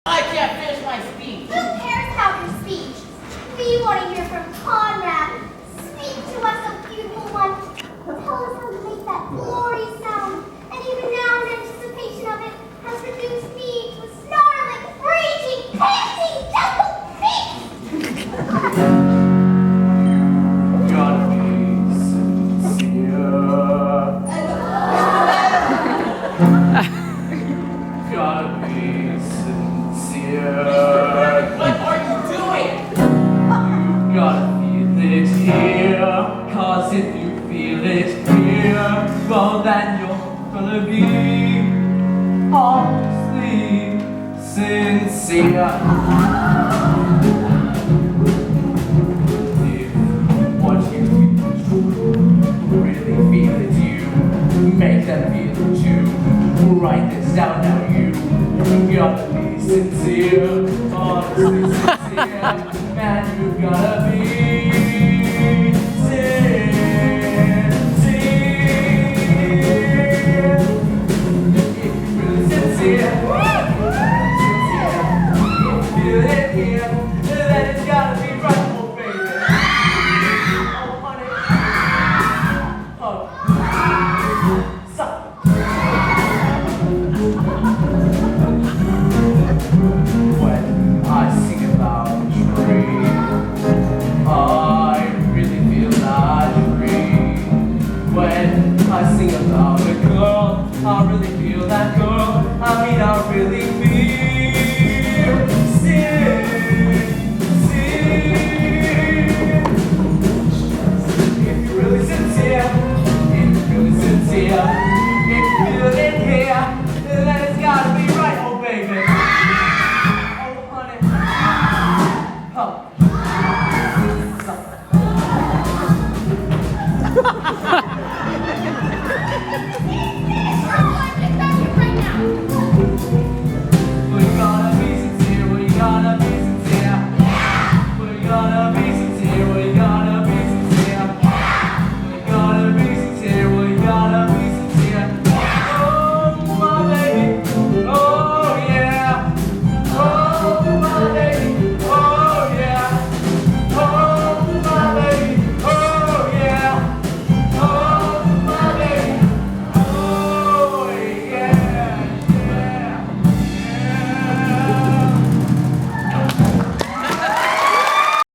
I can't finish my speech. Who cares about your speech? We want to hear from Conrad. Speak to us, a beautiful one. Tell us how to make that glorious sound. And even now, in anticipation of it, has reduced me to a snarling, raging, panting, double beast. Gotta be sincere. Gotta be sincere. What are you doing? You gotta feel it here. Cause if you feel it here, well then you're gonna be honestly sincere. If what you feel is true, really feel it you, make them feel it too. Write this down now, you gotta be sincere, honestly sincere, man, you gotta be